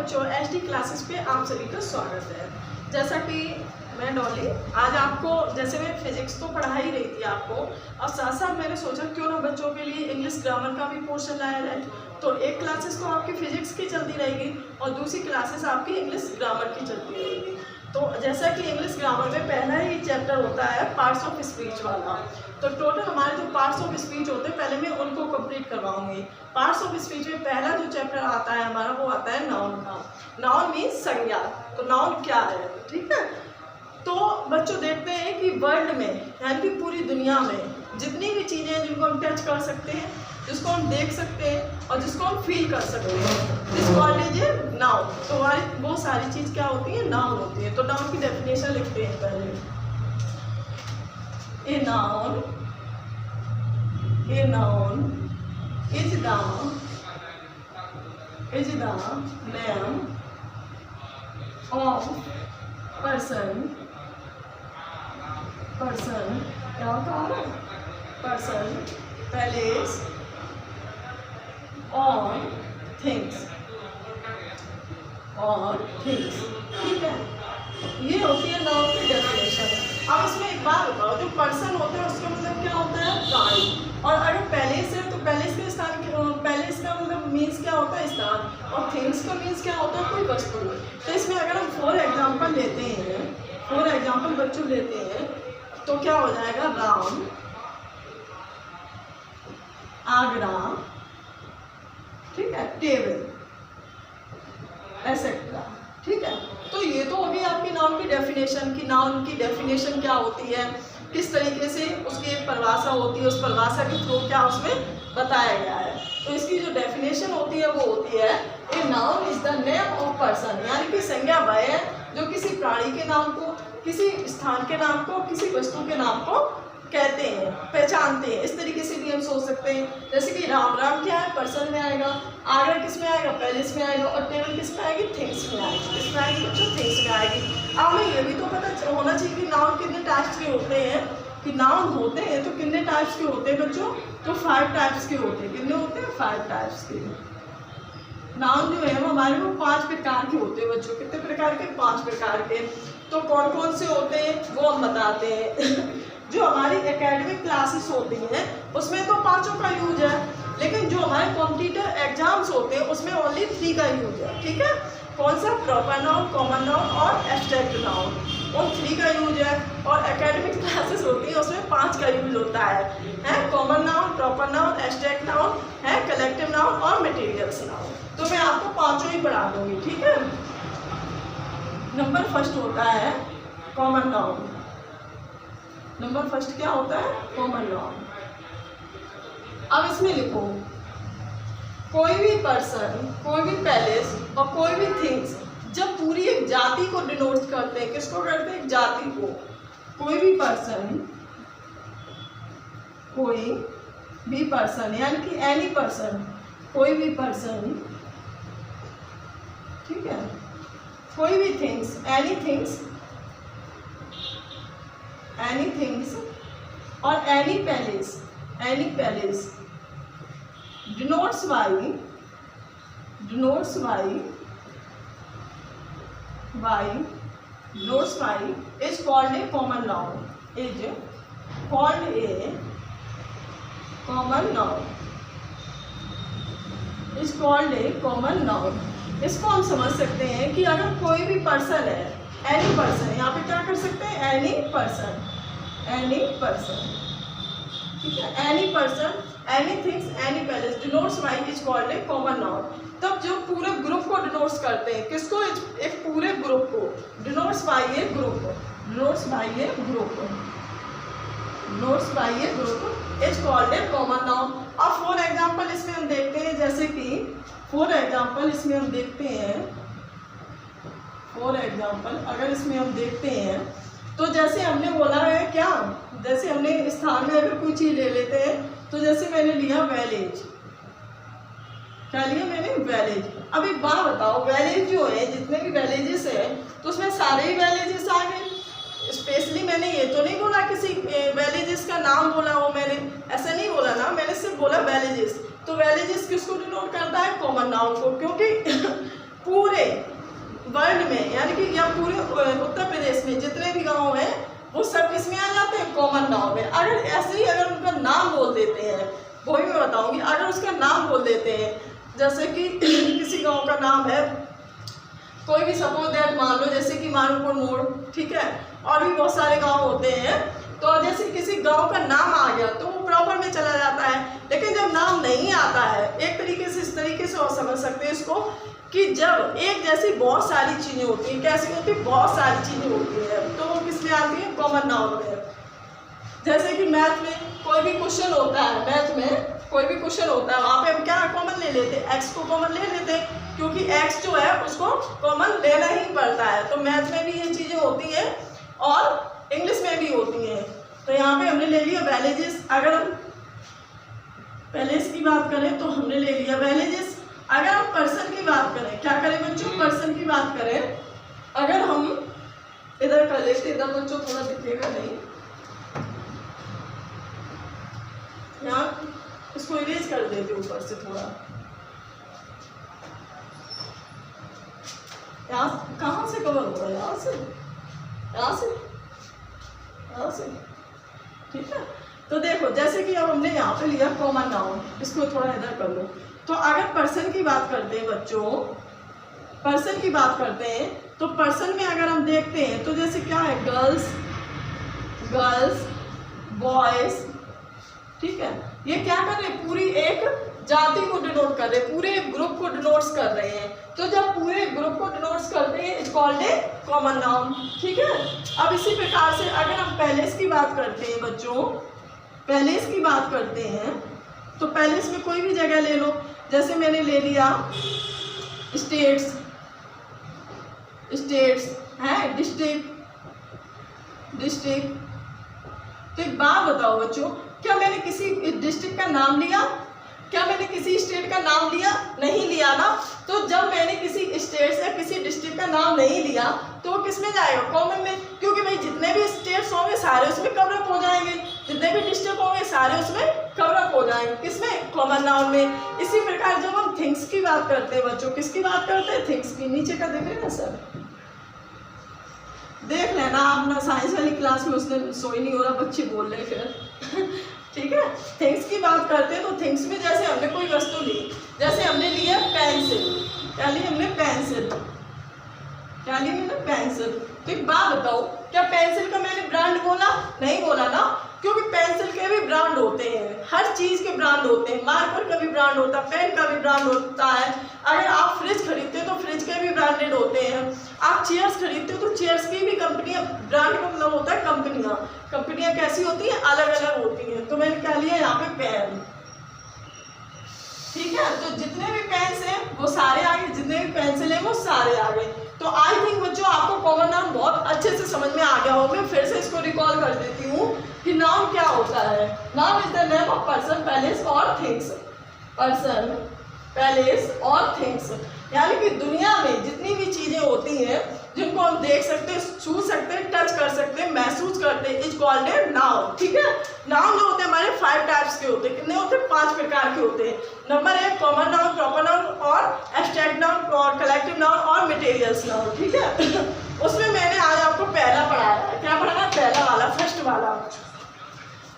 बच्चों, HD classes पे आप सभी का स्वागत है। जैसा कि मैं डॉली आज आपको, जैसे मैं फिजिक्स तो पढ़ा ही रही थी आपको, और साथ साथ मैंने सोचा क्यों ना बच्चों के लिए इंग्लिश ग्रामर का भी पोर्शन लाया जाए। तो एक क्लासेस तो आपकी फिजिक्स की चलती रहेगी और दूसरी क्लासेस आपकी इंग्लिश ग्रामर की चलती रहेगी। तो जैसा कि इंग्लिश ग्रामर में पहला ही चैप्टर होता है पार्ट्स ऑफ स्पीच वाला, तो टोटल हमारे जो पार्ट्स ऑफ स्पीच होते हैं पहले मैं उनको कंप्लीट करवाऊंगी। पार्ट्स ऑफ स्पीच में पहला जो चैप्टर आता है हमारा वो आता है नाउन का। नाउन मीन्स संज्ञा। तो नाउन क्या है, ठीक है। तो बच्चों देखते हैं कि वर्ल्ड में यानी कि पूरी दुनिया में जितनी भी चीज़ें हैं जिनको हम टच कर सकते हैं, जिसको हम देख सकते हैं और जिसको हम फील कर सकते हैं, this called is a noun. तो हमारी वो सारी चीज़ क्या होती है, नाउन होती है। तो नाउन की डेफिनेशन लिखते हैं पहले। A noun is the name of person क्या होता है, person, place or things, ठीक है। ये होती है नाउन की डेफिनेशन। अब इसमें एक बात बताओ, जो पर्सन होते हैं उसका मतलब क्या होता है, प्राणी। और अगर पैलेस है तो पैलेस के स्थान, पैलेस का मतलब मीन्स क्या होता है, स्थान। और थिंग्स का मीन्स क्या होता है, कोई वस्तु। तो इसमें अगर हम फॉर एग्जाम्पल बच्चों लेते हैं तो क्या हो जाएगा, राम, आगरा, ठीक है, टेबल, एसेट्रा, ठीक है। तो ये तो होगी आपकी नाउन की डेफिनेशन की नाउन की डेफिनेशन क्या होती है, किस तरीके से उसकी एक परिभाषा होती है, उस परिभाषा के थ्रू क्या उसमें बताया गया है। तो इसकी जो डेफिनेशन होती है वो होती है, a noun is the name of person, यानी कि संज्ञा वह है जो किसी प्राणी के नाम को, किसी स्थान के नाम को, किसी वस्तु के नाम को कहते हैं, पहचानते हैं। इस तरीके से भी हम सोच सकते हैं, जैसे कि राम, राम क्या है, पर्सन में आएगा, आगरा किस में आएगा, पैलेस में आएगा, और टेबल किस में आएगी, थिंग्स में आएगी। किस में आएगी बच्चों, थिंग्स में आएगी। अब हमें ये भी तो पता होना चाहिए कि नाउन कितने टाइप्स के होते हैं, कि नाउन होते हैं तो कितने टाइप्स के होते हैं बच्चों, तो 5 टाइप्स के होते हैं। कितने होते हैं, 5 टाइप्स के। नाउन जो है वो हमारे को 5 प्रकार के होते हैं बच्चों। कितने प्रकार के, 5 प्रकार के। तो कौन कौन से होते हैं वो हम बताते हैं। जो हमारी एकेडमिक क्लासेस होती हैं उसमें तो 5 का यूज है, लेकिन जो हमारे कॉम्पिटिटिव एग्जाम्स होते हैं उसमें ओनली 3 का यूज है, ठीक है। कौन सा, प्रॉपर नाउन, कॉमन नाउन और एब्स्ट्रैक्ट नाउन, उन 3 का यूज है। और एकेडमिक क्लासेस होती है उसमें 5 का यूज होता है common noun, proper noun, abstract noun है, कलेक्टिव नाउन और मटेरियल्स नाउन। तो मैं आपको 5 ही पढ़ा दूंगी, ठीक है। नंबर फर्स्ट होता है कॉमन नाउन। नंबर फर्स्ट क्या होता है, कॉमन नाउन। अब इसमें लिखो, कोई भी पर्सन, कोई भी पैलेस और कोई भी थिंग्स जब पूरी एक जाति को डिनोट करते हैं, किसको करते हैं, एक जाति को। कोई भी पर्सन यानी कि एनी पर्सन, कोई भी पर्सन, ठीक है, कोई भी थिंग्स, एनी थिंग्स और any palace denotes by is called a common noun, इसको हम समझ सकते हैं कि अगर कोई भी पर्सन है, एनी पर्सन, यहाँ पे क्या कर सकते हैं, एनी पर्सन, ठीक है, any person, any things, any palace, denotes by is called a common noun. तब जो पूरे ग्रुप को डिनोट्स करते हैं, किसको, एक पूरे ग्रुप को, denotes by a group is called a common noun. और फॉर एग्जाम्पल इसमें हम देखते हैं, जैसे कि अगर इसमें हम देखते हैं तो जैसे हमने बोला है क्या, जैसे हमने स्थान में अगर कोई चीज़ ले लेते हैं, तो जैसे मैंने लिया वैलेज, क्या लिया मैंने, वैलेज। अब एक बात बताओ, वैलेज जो है, जितने भी वैलेजेस है तो उसमें सारे ही वैलेजेस आ गए। स्पेशली मैंने ये तो नहीं बोला किसी वैलेजेस का नाम बोला हो, मैंने ऐसा नहीं बोला ना, मैंने सिर्फ बोला वैलेजेस। तो वैलेजेस किसको डिनोट करता है, कॉमन नाउन को, क्योंकि पूरे यानी कि यह पूरे उत्तर प्रदेश में जितने भी गांव हैं वो सब किस में आ जाते हैं, कॉमन नाउन में। अगर ऐसे ही अगर उनका नाम बोल देते हैं, वो भी मैं बताऊंगी, अगर उसका नाम बोल देते हैं, जैसे कि किसी गांव का नाम है, कोई भी सपोज दैट मान लो, जैसे कि मानपुर मोड़, ठीक है, और भी बहुत सारे गांव होते हैं, तो जैसे किसी गांव का नाम आ गया तो वो प्रॉपर में चला जाता है। लेकिन जब नाम नहीं आता है, एक तरीके से इस तरीके से और समझ सकते हैं इसको कि जब एक जैसी बहुत सारी चीज़ें होती हैं, कैसी होती है, बहुत सारी चीज़ें होती हैं, तो वो किस में आती है, कॉमन नाउन में। जैसे कि मैथ में कोई भी क्वेश्चन होता है, मैथ में कोई भी क्वेश्चन होता है, वहाँ पे हम क्या कॉमन ले लेते हैं, एक्स को कॉमन ले लेते हैं, क्योंकि एक्स जो है उसको कॉमन लेना ही पड़ता है। तो मैथ में भी ये चीज़ें होती हैं और इंग्लिश में भी होती हैं। तो यहाँ पे हमने ले लिया वैलेजेस। अगर हम पैलेस की बात करें तो हमने ले लिया वैलेजेस। अगर हम पर्सन की बात करें, क्या करें बच्चों, पर्सन की बात करें, अगर हम इधर कर लेते, इधर बच्चों थोड़ा दिखेगा नहीं, यहाँ इसको इरेज कर देते ऊपर से थोड़ा, यहाँ कहाँ से कवर होगा, यहाँ से, यहाँ से, यहाँ से, ठीक है। तो देखो जैसे कि अब हमने यहाँ पे लिया कॉमन नाउन, इसको थोड़ा इधर कर लो। तो अगर पर्सन की बात करते हैं बच्चों, पर्सन की बात करते हैं, तो पर्सन में अगर हम देखते हैं तो जैसे क्या है, गर्ल्स, गर्ल्स, बॉयज, ठीक है, ये क्या कर रहे हैं, पूरी एक जाति को डिनोट कर रहे हैं, पूरे ग्रुप को डिनोट्स कर रहे हैं। तो जब पूरे ग्रुप को डिनोट्स करते हैं, it's called a common noun, ठीक है। अब इसी प्रकार से अगर हम पैलेस की बात करते हैं बच्चों, पैलेस की बात करते हैं, तो पैलेस में कोई भी जगह ले लो, जैसे मैंने ले लिया स्टेट्स, स्टेट्स हैं, डिस्ट्रिक्ट, डिस्ट्रिक्ट। तो एक बात बताओ बच्चों, क्या मैंने किसी डिस्ट्रिक्ट का नाम लिया, क्या मैंने किसी स्टेट का नाम लिया, नहीं लिया ना। तो जब मैंने किसी स्टेट से किसी डिस्ट्रिक्ट का नाम नहीं लिया तो वो किस में जाएगा, कॉमन में, क्योंकि भाई जितने भी स्टेट्स होंगे सारे उसमें कवर अप हो जाएंगे, जितने भी डिस्ट्रिक्ट होंगे सारे उसमें कवर अप हो जाएंगे, किसमें, कॉमन नाउन में। इसी प्रकार जब हम थिंग्स की बात करते हैं बच्चों, किसकी बात करते हैं, थिंग्स की। नीचे का देख लेना सर, देख लेना आप ना, साइंस वाली क्लास में उसने सोई नहीं हो रहा, बच्चे बोल रहे फिर ठीक है। थिंग्स की बात करते हैं तो थिंग्स में जैसे हमने कोई वस्तु ली, जैसे हमने लिया पेंसिल, क्या लिया हमने, पेंसिल, क्या लिया हमने, पेंसिल। तो एक बात बताओ, क्या पेंसिल का मैंने ब्रांड बोला, नहीं बोला ना, क्योंकि पेंसिल के भी ब्रांड होते हैं, हर चीज़ के ब्रांड होते हैं, मार्कर का भी ब्रांड होता है, पेन का भी ब्रांड होता है। अगर आप फ्रिज खरीदते हो तो फ्रिज के भी ब्रांडेड होते हैं, आप चेयर्स खरीदते हो तो चेयर्स की भी कंपनियां, ब्रांड का मतलब होता है कंपनियां, कंपनियां कैसी होती हैं, अलग अलग होती हैं। तो मैंने क्या लिया यहाँ पे, पेन, ठीक है। तो जितने भी पेन्स हैं वो सारे आ गए, जितने भी पेंसिल हैं वो सारे आ गए। तो आई थिंक बच्चों आपको कॉमन नाउन बहुत अच्छे से समझ में आ गया होगा। मैं फिर से इसको रिकॉल कर देती हूँ कि नाउन क्या होता है। Noun is the name of person, palace और थिंग्स, पर्सन, पैलेस और थिंग्स, यानी कि दुनिया में जितनी भी चीजें होती हैं जिनको हम देख सकते हैं, छू सकते हैं, टच कर सकते हैं, महसूस करते हैं, इज कॉल्ड ए नाउन, ठीक है। नाउन जो होते हैं हमारे 5 टाइप्स के होते हैं, कितने होते हैं, 5 प्रकार के होते हैं। Number 1 common noun, proper noun और एब्स्ट्रैक्ट नाउन और कलेक्टिव नाउन और मटेरियल्स नाउन, ठीक है। उसमें मैंने आज आपको पहला पढ़ाया है, क्या पढ़ाना, पहला वाला, फर्स्ट वाला,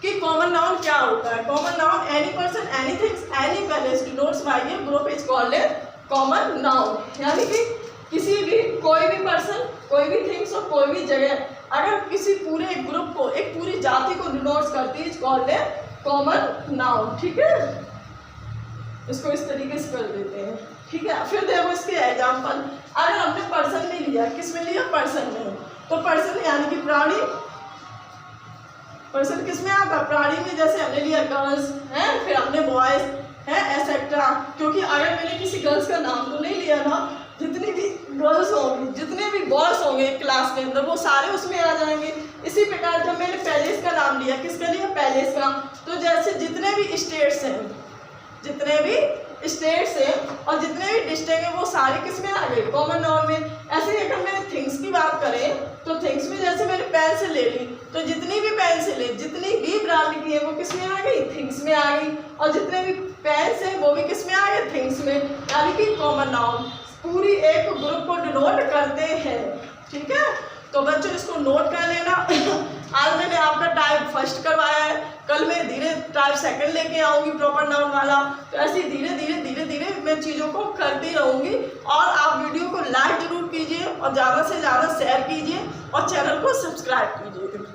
कि कॉमन नाउन क्या होता है। Common noun any person, any things, any palace denotes by a group is called a common noun, यानी कि किसी भी, कोई भी पर्सन, कोई भी थिंग्स और कोई भी जगह अगर किसी पूरे ग्रुप को, एक पूरी जाति को डिनोट्स करती है, is called a common noun, ठीक है। इसको इस तरीके से कर देते हैं, ठीक है। फिर देखो इसके एग्जाम्पल, अगर हमने पर्सन में लिया, किस में लिया, पर्सन में, तो पर्सन यानी कि प्राणी, पर्सन किस में आता, प्राणी में। जैसे हमने लिया गर्ल्स हैं, फिर हमने बॉयज हैं, एसेट्रा, क्योंकि अगर मैंने किसी गर्ल्स का नाम तो नहीं लिया ना, जितनी भी गर्ल्स होंगी, जितने भी बॉयज होंगे क्लास के अंदर वो सारे उसमें आ जाएंगे। इसी प्रकार जब मैंने पैलेस का नाम लिया, किसका लिया, पैलेस का, तो जैसे जितने भी स्टेट्स हैं, जितने भी स्टेट्स हैं और जितने भी डिस्ट्रिक्ट हैं वो सारे किस में आ गए, कॉमन नाउन में। ऐसे ही अगर मैंने थिंग्स की बात करें तो थिंग्स में जैसे मैंने पेंसिल ले ली, तो जितनी भी पेंसिल है, जितनी भी ब्रांड की है वो किस में आ गई, थिंग्स में आ गई, और जितने भी पेन्स हैं वो भी किस में आ गए, थिंग्स में, यानी कि कॉमन नाउन पूरी एक ग्रुप को डिनोट करते हैं। ठीक है, तो बच्चों इसको नोट कर लेना। आज मैंने आपका टाइप फर्स्ट करवाया है, कल मैं धीरे टाइप सेकंड लेके आऊँगी प्रॉपर नाउन वाला। तो ऐसे धीरे धीरे मैं चीज़ों को करती रहूँगी। और आप वीडियो को लाइक जरूर कीजिए और ज़्यादा से ज़्यादा शेयर कीजिए और चैनल को सब्सक्राइब कीजिए।